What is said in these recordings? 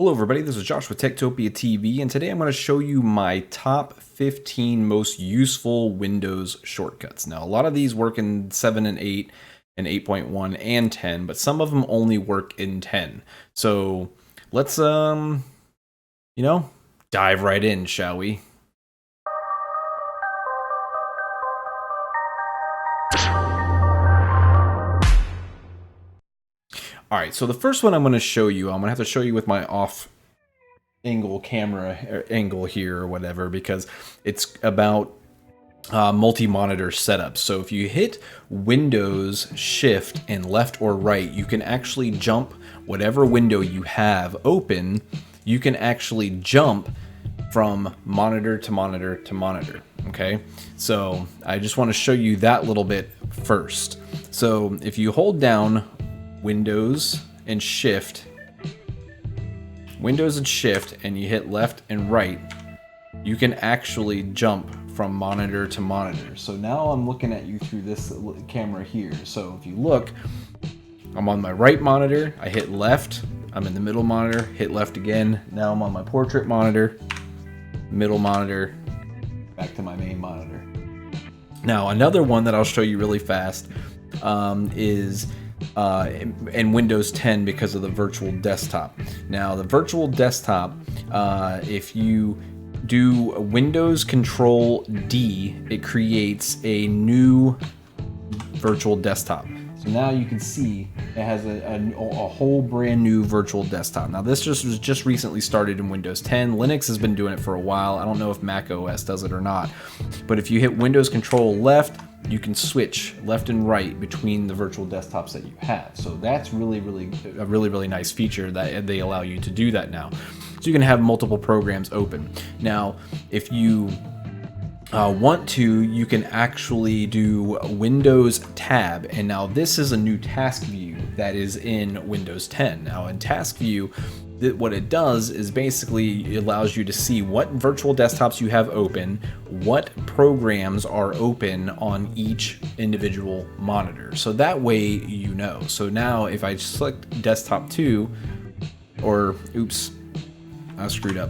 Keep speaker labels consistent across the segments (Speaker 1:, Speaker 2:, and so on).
Speaker 1: Hello everybody, this is Josh with Techtopia TV, and today I'm going to show you my top 15 most useful Windows shortcuts. Now, a lot of these work in 7 and 8 and 8.1 and 10, but some of them only work in 10. So let's, dive right in, shall we? All right, so the first one I'm going to show you, I'm going to have to show you with my off angle camera angle here or whatever, because it's about multi-monitor setup. So if you hit Windows, Shift, and left or right, you can actually jump whatever window you have open. You can actually jump from monitor to monitor to monitor. Okay, so I just want to show you that little bit first. So if you hold down Windows and Shift, and you hit left and right, you can actually jump from monitor to monitor. So now I'm looking at you through this camera here. So if you look, I'm on my right monitor, I hit left, I'm in the middle monitor, hit left again. Now I'm on my portrait monitor, middle monitor, back to my main monitor. Now another one that I'll show you really fast is in Windows 10 because of the virtual desktop. Now the virtual desktop, if you do Windows Control D, it creates a new virtual desktop. So now you can see it has a whole brand new virtual desktop. Now this was just recently started in Windows 10. Linux has been doing it for a while. I don't know if Mac OS does it or not. But if you hit Windows Control left, you can switch left and right between the virtual desktops that you have. So that's really nice feature that they allow you to do that now. So you can have multiple programs open. Now, if you want to, you can actually do Windows Tab, and now this is a new task view that is in Windows 10. Now in task view, what it does is basically it allows you to see what virtual desktops you have open, what programs are open on each individual monitor. So that way you know. So now if I select desktop 2, or oops, I screwed up.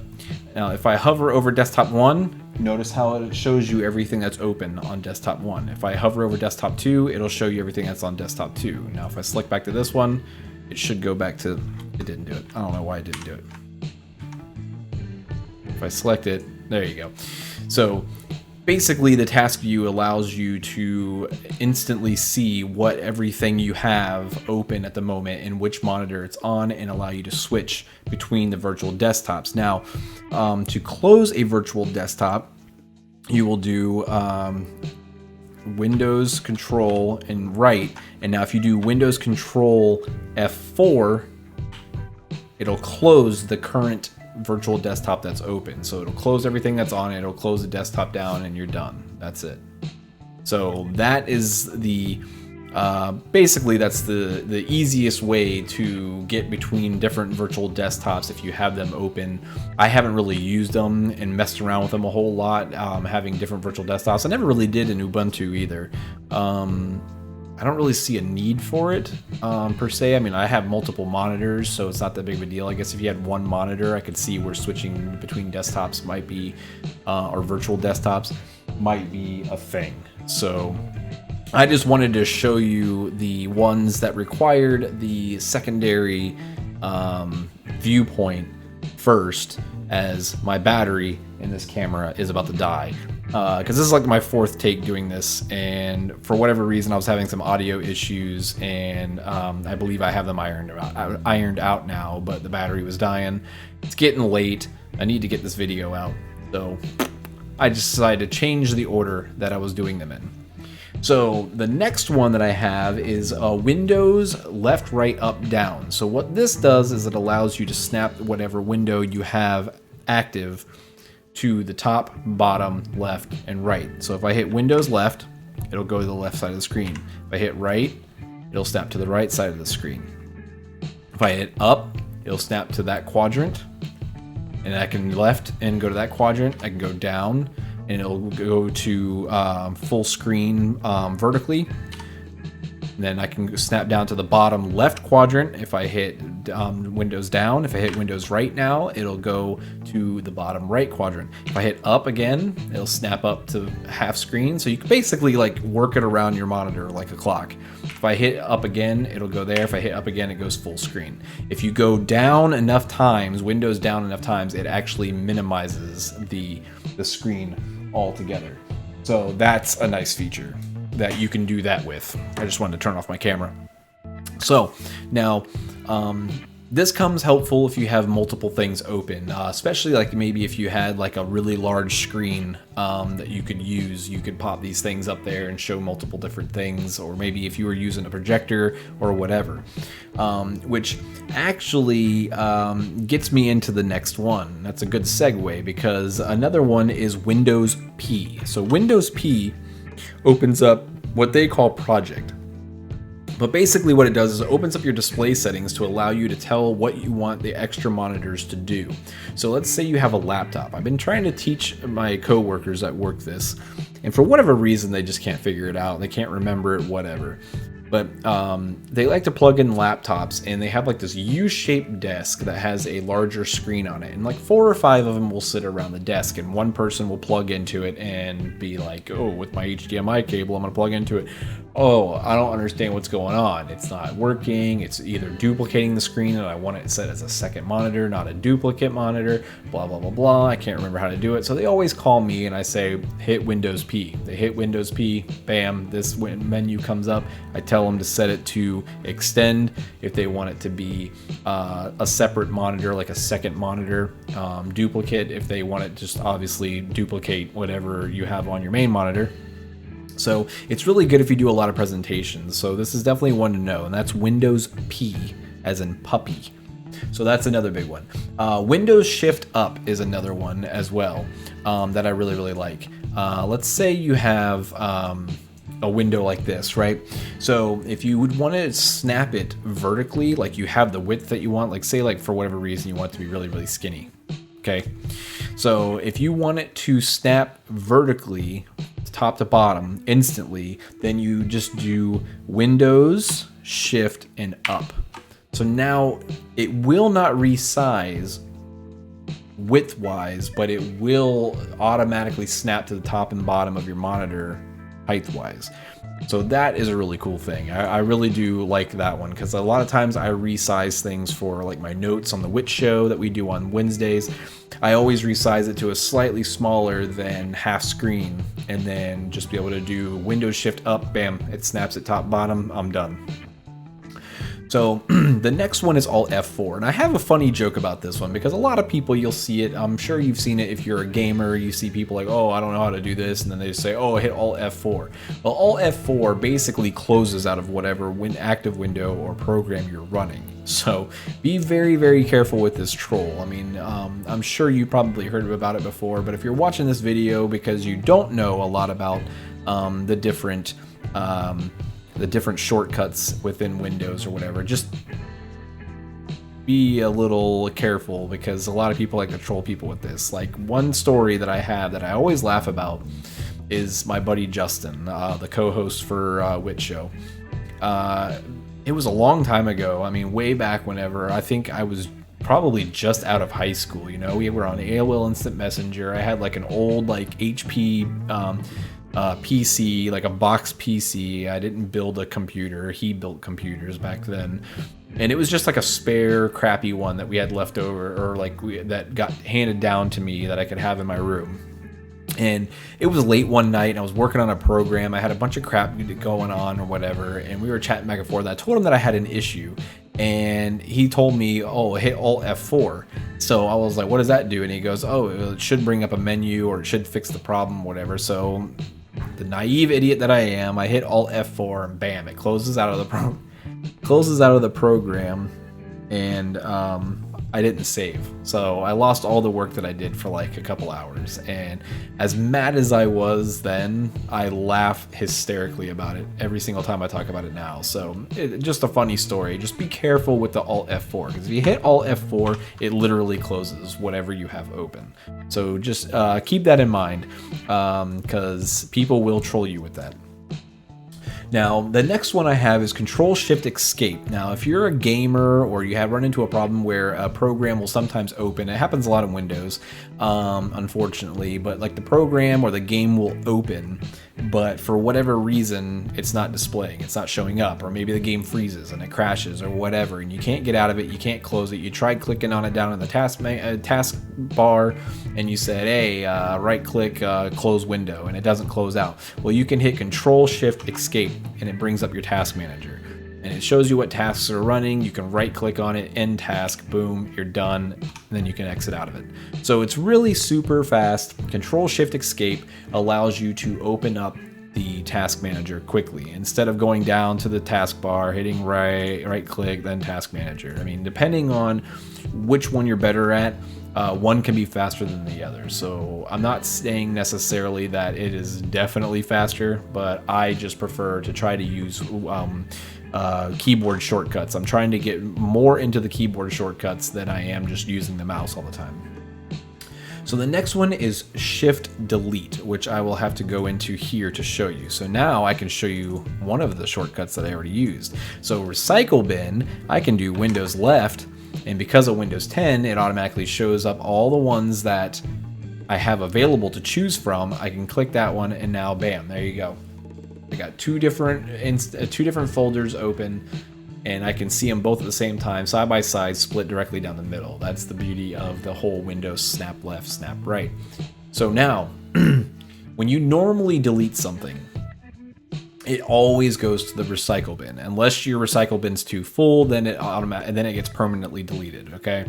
Speaker 1: Now if I hover over desktop 1, notice how it shows you everything that's open on desktop 1. If I hover over desktop 2, it'll show you everything that's on desktop 2. Now if I select back to this one, it should go back to, it didn't do it. I don't know why it didn't do it. If I select it, there you go. So basically the task view allows you to instantly see what everything you have open at the moment and which monitor it's on, and allow you to switch between the virtual desktops. Now, to close a virtual desktop, you will do Windows Control and right, and now if you do Windows Control F4, it'll close the current virtual desktop that's open. So it'll close everything that's on it, it'll close the desktop down, and you're done. That's it. So that is the basically that's the easiest way to get between different virtual desktops if you have them open. I haven't really used them and messed around with them a whole lot, having different virtual desktops. I never really did in Ubuntu either. I don't really see a need for it per se. I mean, I have multiple monitors, so it's not that big of a deal. I guess if you had one monitor, I could see where switching between desktops might be, or virtual desktops might be a thing. So I just wanted to show you the ones that required the secondary viewpoint first, as my battery in this camera is about to die. Because this is like my fourth take doing this, and for whatever reason I was having some audio issues, and I believe I have them ironed out now, but the battery was dying. It's getting late. I need to get this video out, so I just decided to change the order that I was doing them in. So the next one that I have is Windows left, right, up, down. So what this does is it allows you to snap whatever window you have active to the top, bottom, left, and right. So if I hit Windows left, it'll go to the left side of the screen. If I hit right, it'll snap to the right side of the screen. If I hit up, it'll snap to that quadrant, and I can left and go to that quadrant. I can go down, and it'll go to full screen vertically. And then I can snap down to the bottom left quadrant if I hit Windows down. If I hit Windows right now, it'll go to the bottom right quadrant. If I hit up again, it'll snap up to half screen. So you can basically like work it around your monitor like a clock. If I hit up again, it'll go there. If I hit up again, it goes full screen. If you go down enough times, Windows down enough times, it actually minimizes the screen altogether. So that's a nice feature that you can do that with. I just wanted to turn off my camera. So now, this comes helpful if you have multiple things open, especially like maybe if you had like a really large screen that you could use. You could pop these things up there and show multiple different things, or maybe if you were using a projector or whatever, which actually gets me into the next one. That's a good segue, because another one is Windows P. So Windows P opens up what they call Project. But basically what it does is it opens up your display settings to allow you to tell what you want the extra monitors to do. So let's say you have a laptop. I've been trying to teach my coworkers at work this, and for whatever reason they just can't figure it out. They can't remember it, whatever. But they like to plug in laptops, and they have like this U-shaped desk that has a larger screen on it, and like 4 or 5 of them will sit around the desk, and one person will plug into it and be like, oh, with my HDMI cable I'm gonna plug into it. Oh, I don't understand what's going on. It's not working. It's either duplicating the screen, and I want it set as a second monitor, not a duplicate monitor, blah, blah, blah, blah. I can't remember how to do it. So they always call me and I say, hit Windows P. They hit Windows P, bam, this menu comes up. I tell them to set it to extend if they want it to be a separate monitor, like a second monitor. Duplicate if they want it just obviously duplicate whatever you have on your main monitor. So it's really good if you do a lot of presentations. So this is definitely one to know, and that's Windows P, as in puppy. So that's another big one. Windows Shift Up is another one as well that I really, really like. Let's say you have a window like this, right? So if you would want to snap it vertically, like you have the width that you want, like say like for whatever reason you want it to be really, really skinny. Okay. So if you want it to snap vertically, top to bottom instantly, then you just do Windows, Shift, and Up. So now it will not resize width-wise, but it will automatically snap to the top and bottom of your monitor height-wise. So that is a really cool thing. I really do like that one, because a lot of times I resize things for like my notes on the Witch show that we do on Wednesdays. I always resize it to a slightly smaller than half screen, and then just be able to do Windows Shift Up, bam, it snaps it top bottom, I'm done. So the next one is Alt F4, and I have a funny joke about this one because a lot of people, you'll see it, I'm sure you've seen it if you're a gamer, you see people like, oh, I don't know how to do this, and then they just say, oh, hit Alt F4. Well, Alt F4 basically closes out of whatever active window or program you're running. So be very, very careful with this troll. I mean, I'm sure you probably heard about it before, but if you're watching this video because you don't know a lot about the different shortcuts within Windows or whatever, just be a little careful, because a lot of people like to troll people with this. Like one story that I have that I always laugh about is my buddy Justin, the co-host for Witch Show. It was a long time ago. I mean, way back whenever. I think I was probably just out of high school. You know, we were on AOL Instant Messenger. I had like an old like HP PC, like a box PC. I didn't build a computer. He built computers back then. And it was just like a spare crappy one that we had left over, or like that got handed down to me that I could have in my room. And it was late one night and I was working on a program. I had a bunch of crap going on or whatever, and we were chatting back and forth. I told him that I had an issue, and he told me, oh, hit Alt F4. So I was like, what does that do? And he goes, oh, it should bring up a menu, or it should fix the problem, whatever. So the naive idiot that I am, I hit Alt F4 and bam, it closes out of the program, and I didn't save. So I lost all the work that I did for like a couple hours, and as mad as I was then, I laugh hysterically about it every single time I talk about it now. So just a funny story. Just be careful with the Alt F4, because if you hit Alt F4, it literally closes whatever you have open. So just keep that in mind, because people will troll you with that. Now, the next one I have is CtrlShiftXscape. Now, if you're a gamer or you have run into a problem where a program will sometimes open, it happens a lot in Windows, unfortunately, but like the program or the game will open, but for whatever reason, it's not displaying, it's not showing up, or maybe the game freezes and it crashes or whatever, and you can't get out of it, you can't close it. You tried clicking on it down in the task bar, and you said, hey, right click, close window, and it doesn't close out. Well, you can hit CtrlShiftXscape, and it brings up your task manager. And it shows you what tasks are running. You can right click on it, end task, boom, you're done, and then you can exit out of it. So it's really super fast. CtrlShiftXscape allows you to open up the task manager quickly instead of going down to the taskbar, hitting right click, then task manager. I mean, depending on which one you're better at, one can be faster than the other. So I'm not saying necessarily that it is definitely faster, but I just prefer to try to use keyboard shortcuts. I'm trying to get more into the keyboard shortcuts than I am just using the mouse all the time. So the next one is ShiftDelete, which I will have to go into here to show you. So now I can show you one of the shortcuts that I already used. So Recycle Bin, I can do Windows left, and because of Windows 10, it automatically shows up all the ones that I have available to choose from. I can click that one, and now bam, there you go. I got two different folders open, and I can see them both at the same time, side by side, split directly down the middle. That's the beauty of the whole Windows snap left, snap right. So now, when you normally delete something, it always goes to the recycle bin. Unless your recycle bin's too full, then it gets permanently deleted, okay?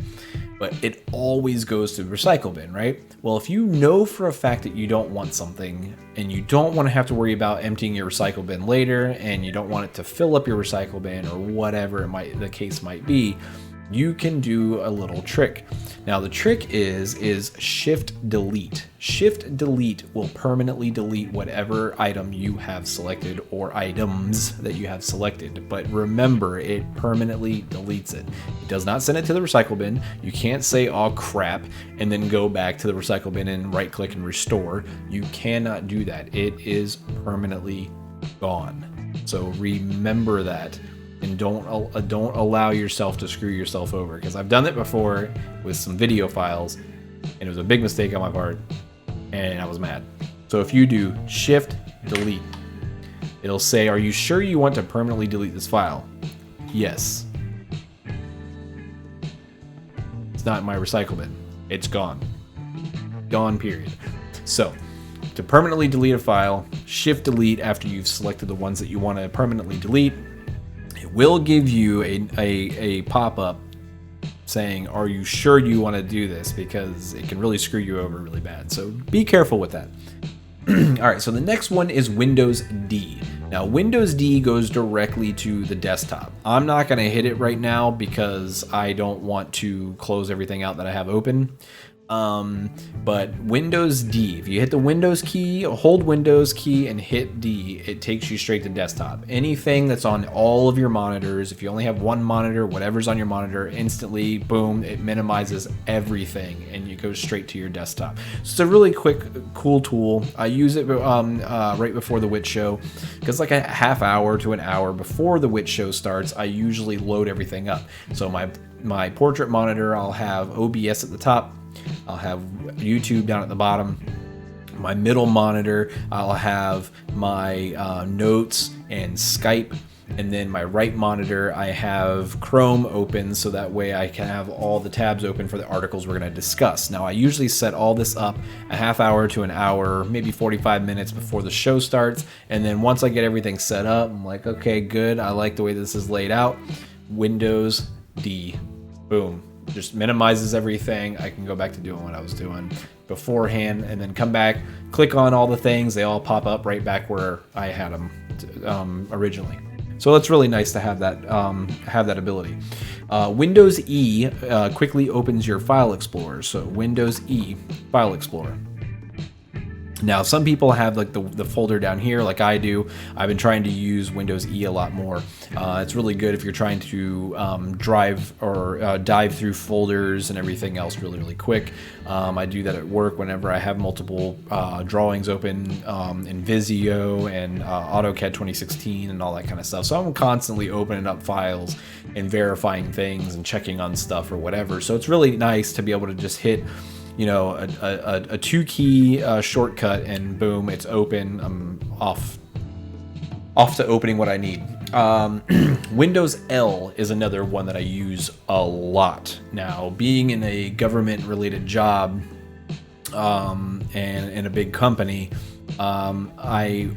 Speaker 1: But it always goes to the recycle bin, right? Well, if you know for a fact that you don't want something and you don't want to have to worry about emptying your recycle bin later, and you don't want it to fill up your recycle bin or whatever the case might be, you can do a little trick. Now the trick is ShiftDelete. ShiftDelete will permanently delete whatever item you have selected or items that you have selected. But remember, it permanently deletes it. It does not send it to the recycle bin. You can't say, oh crap, and then go back to the recycle bin and right click and restore. You cannot do that. It is permanently gone. So remember that. And don't allow yourself to screw yourself over, because I've done it before with some video files, and it was a big mistake on my part, and I was mad. So if you do ShiftDelete, it'll say, are you sure you want to permanently delete this file? Yes. It's not in my recycle bin. It's gone. Gone, period. So to permanently delete a file, ShiftDelete after you've selected the ones that you want to permanently delete. Will give you a pop-up saying, are you sure you want to do this, because it can really screw you over really bad. So be careful with that. All right, so the next one is Windows D. Now Windows D goes directly to the desktop. I'm not going to hit it right now because I don't want to close everything out that I have open. But Windows D, if you hit the Windows key, hold Windows key and hit D, it takes you straight to desktop. Anything that's on all of your monitors, if you only have one monitor, whatever's on your monitor, instantly, boom, it minimizes everything and you go straight to your desktop. So it's a really quick, cool tool. I use it right before the Witch show, because like a half hour to an hour before the Witch show starts, I usually load everything up. So my portrait monitor, I'll have OBS at the top. I'll have YouTube down at the bottom. My middle monitor, I'll have my notes and Skype. And then my right monitor, I have Chrome open, so that way I can have all the tabs open for the articles we're going to discuss. Now, I usually set all this up a half hour to an hour, maybe 45 minutes before the show starts. And then once I get everything set up, I'm like, okay, good. I like the way this is laid out. Windows D. Boom. Just minimizes everything. I can go back to doing what I was doing beforehand, and then come back, click on all the things. They all pop up right back where I had them originally. So it's really nice to have that ability. Windows E quickly opens your File Explorer. So Windows E, File Explorer. Now, some people have like the folder down here like I do. I've been trying to use Windows E a lot more. It's really good if you're trying to drive or dive through folders and everything else really quick. I do that at work whenever I have multiple drawings open in Visio and AutoCAD 2016 and all that kind of stuff. So I'm constantly opening up files and verifying things and checking on stuff or whatever. So it's really nice to be able to just hit, you know, a 2-key shortcut and boom, it's open. I'm off to opening what I need. Windows L is another one that I use a lot now. Being in a government-related job and in a big company, I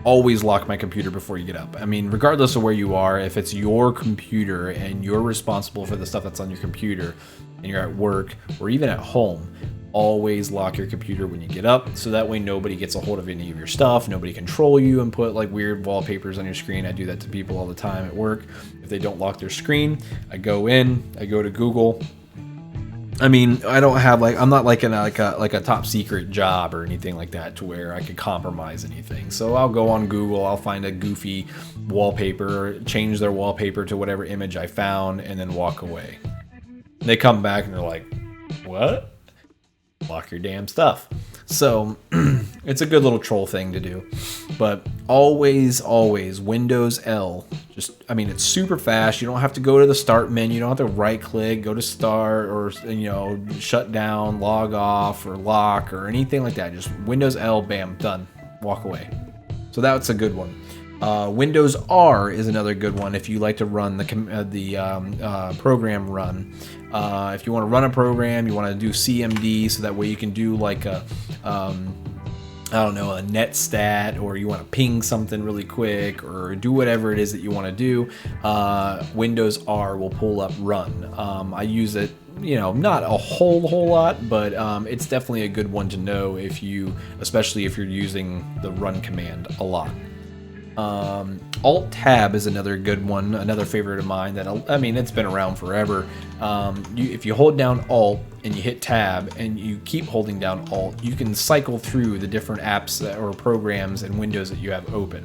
Speaker 1: always lock my computer before you get up. I mean, regardless of where you are, if it's your computer and you're responsible for the stuff that's on your computer and you're at work or even at home, always lock your computer when you get up, so that way nobody gets a hold of any of your stuff, nobody control you and put like weird wallpapers on your screen. I do that to people all the time at work. If they don't lock their screen, I go to Google. I mean, I don't have I'm not like in a top secret job or anything like that to where I could compromise anything. So I'll go on Google, I'll find a goofy wallpaper, change their wallpaper to whatever image I found, and then walk away. They come back and they're like, "What? Lock your damn stuff." So it's a good little troll thing to do. But always Windows L. I mean, it's super fast. You don't have to go to the start menu. You don't have to right click, go to start, or, you know, shut down, log off, or lock, or anything like that. Just Windows L, bam, done. Walk away. So that's a good one. Windows R is another good one if you like to run the program run. If you want to run a program, you want to do CMD, so that way you can do like a I don't know, a net stat, or you want to ping something really quick, or do whatever it is that you want to do. Windows R will pull up run. I use it, you know, not a whole lot, but it's definitely a good one to know especially if you're using the run command a lot. Alt Tab is another good one, another favorite of mine that, I mean, it's been around forever. If you hold down Alt and you hit Tab and you keep holding down Alt, you can cycle through the different apps or programs and windows that you have open.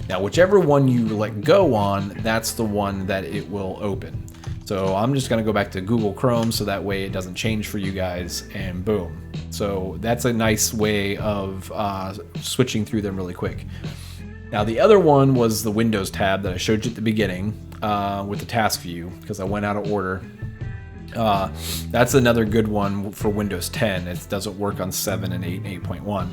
Speaker 1: Now, whichever one you let go on, that's the one that it will open. So I'm just going to go back to Google Chrome so that way it doesn't change for you guys, and boom. So that's a nice way of switching through them really quick. Now, the other one was the Windows tab that I showed you at the beginning with the task view, because I went out of order. That's another good one for Windows 10. It doesn't work on 7 and 8 and 8.1.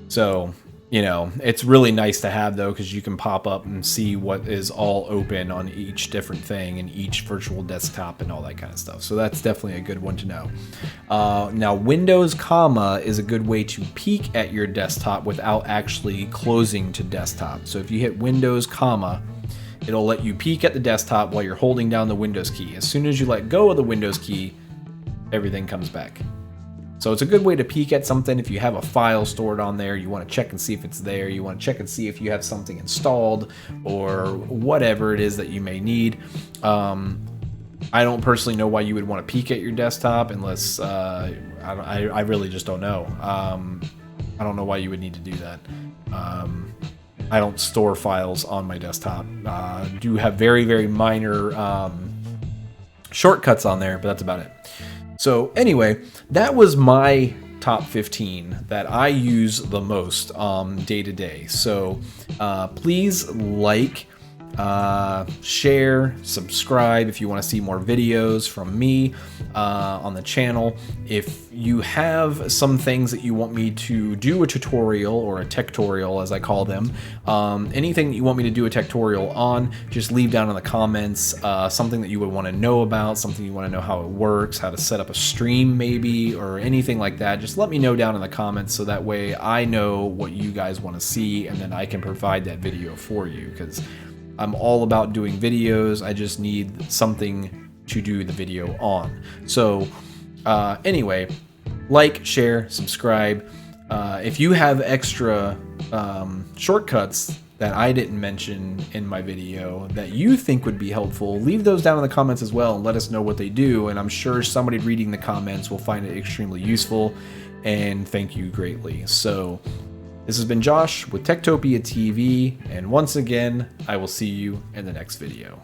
Speaker 1: So, you know, it's really nice to have, though, because you can pop up and see what is all open on each different thing and each virtual desktop and all that kind of stuff. So that's definitely a good one to know. Now, Windows comma is a good way to peek at your desktop without actually closing to desktop. So if you hit Windows comma, it'll let you peek at the desktop while you're holding down the Windows key. As soon as you let go of the Windows key, everything comes back. So it's a good way to peek at something. If you have a file stored on there, you want to check and see if it's there. You want to check and see if you have something installed or whatever it is that you may need. I don't personally know why you would want to peek at your desktop unless I really just don't know. I don't know why you would need to do that. I don't store files on my desktop. Do have very minor shortcuts on there, but that's about it. So anyway, that was my top 15 that I use the most day to day. So please like, share, subscribe if you want to see more videos from me on the channel. If you have some things that you want me to do a tutorial or a tech-torial, as I call them, anything that you want me to do a tech-torial on, just leave down in the comments something that you would want to know about, something you want to know how it works, how to set up a stream maybe, or anything like that. Just let me know down in the comments so that way I know what you guys want to see, and then I can provide that video for you, because I'm all about doing videos. I just need something to do the video on. So anyway, like, share, subscribe. If you have extra shortcuts that I didn't mention in my video that you think would be helpful, leave those down in the comments as well and let us know what they do. And I'm sure somebody reading the comments will find it extremely useful and thank you greatly. So this has been Josh with Techtopia TV, and once again, I will see you in the next video.